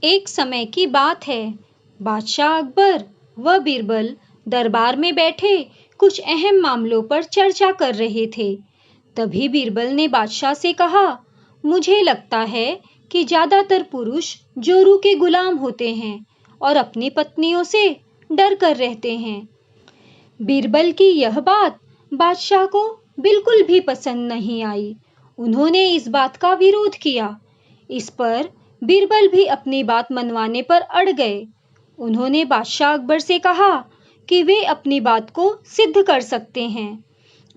एक समय की बात है। बादशाह अकबर व बीरबल दरबार में बैठे कुछ अहम मामलों पर चर्चा कर रहे थे। तभी बीरबल ने बादशाह से कहा, मुझे लगता है कि ज्यादातर पुरुष जोरू के गुलाम होते हैं और अपनी पत्नियों से डर कर रहते हैं। बीरबल की यह बात बादशाह को बिल्कुल भी पसंद नहीं आई। उन्होंने इस बात का विरोध किया। इस पर बीरबल भी अपनी बात मनवाने पर अड़ गए। उन्होंने बादशाह अकबर से कहा कि वे अपनी बात को सिद्ध कर सकते हैं,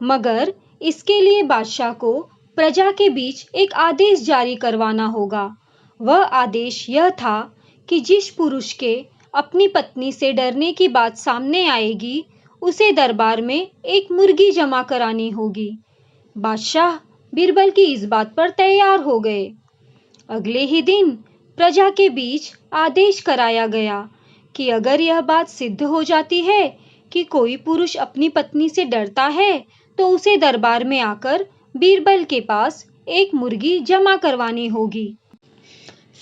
मगर इसके लिए बादशाह को प्रजा के बीच एक आदेश जारी करवाना होगा। वह आदेश यह था कि जिस पुरुष के अपनी पत्नी से डरने की बात सामने आएगी, उसे दरबार में एक मुर्गी जमा करानी होगी। बादशाह बीरबल की इस बात पर तैयार हो गए। अगले ही दिन प्रजा के बीच आदेश कराया गया कि अगर यह बात सिद्ध हो जाती है कि कोई पुरुष अपनी पत्नी से डरता है, तो उसे दरबार में आकर बीरबल के पास एक मुर्गी जमा करवानी होगी।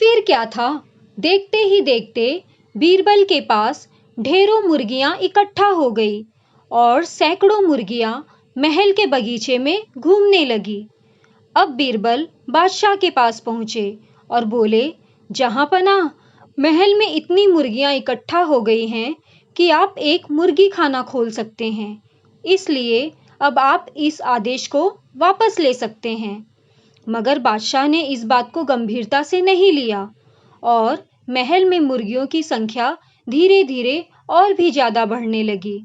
फिर क्या था, देखते ही देखते बीरबल के पास ढेरों मुर्गियां इकट्ठा हो गई और सैकड़ों मुर्गियां महल के बगीचे में घूमने लगी। अब बीरबल बादशाह के पास पहुंचे और बोले, जहांपनाह, महल में इतनी मुर्गियां इकट्ठा हो गई हैं कि आप एक मुर्गी खाना खोल सकते हैं। इसलिए अब आप इस आदेश को वापस ले सकते हैं। मगर बादशाह ने इस बात को गंभीरता से नहीं लिया और महल में मुर्गियों की संख्या धीरे धीरे और भी ज्यादा बढ़ने लगी।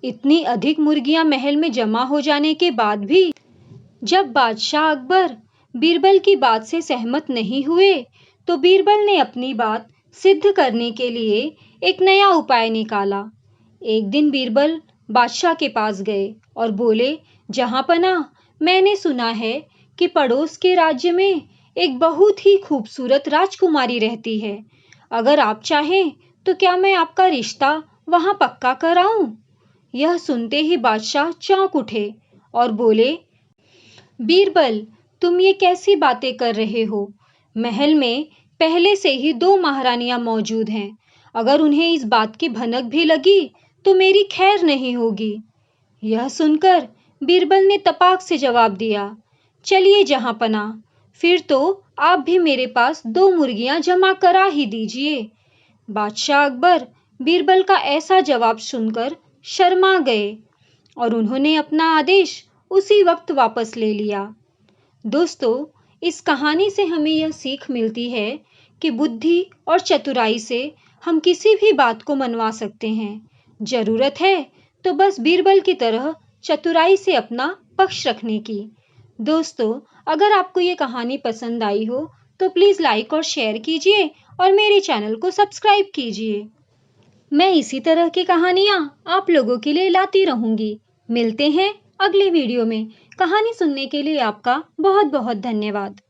इतनी अधिक मुर्गियां महल में जमा हो जाने के बाद भी जब बादशाह अकबर बीरबल की बात से सहमत नहीं हुए, तो बीरबल ने अपनी बात सिद्ध करने के लिए एक नया उपाय निकाला। एक दिन बीरबल बादशाह के पास गए और बोले, जहांपनाह, मैंने सुना है कि पड़ोस के राज्य में एक बहुत ही खूबसूरत राजकुमारी रहती है। अगर आप चाहें तो क्या मैं आपका रिश्ता वहां पक्का कराऊं? यह सुनते ही बादशाह चौंक उठे और बोले, बीरबल, तुम ये कैसी बातें कर रहे हो? महल में पहले से ही 2 महारानियां मौजूद हैं। अगर उन्हें इस बात की भनक भी लगी तो मेरी खैर नहीं होगी। यह सुनकर बीरबल ने तपाक से जवाब दिया, चलिए जहांपनाह, फिर तो आप भी मेरे पास 2 मुर्गियां जमा करा ही दीजिए। बादशाह अकबर बीरबल का ऐसा जवाब सुनकर शर्मा गए और उन्होंने अपना आदेश उसी वक्त वापस ले लिया। दोस्तों, इस कहानी से हमें यह सीख मिलती है कि बुद्धि और चतुराई से हम किसी भी बात को मनवा सकते हैं। जरूरत है तो बस बीरबल की तरह चतुराई से अपना पक्ष रखने की। दोस्तों, अगर आपको ये कहानी पसंद आई हो तो प्लीज़ लाइक और शेयर कीजिए और मेरे चैनल को सब्सक्राइब कीजिए। मैं इसी तरह की कहानियाँ आप लोगों के लिए लाती रहूंगी। मिलते हैं अगले वीडियो में। कहानी सुनने के लिए आपका बहुत बहुत धन्यवाद।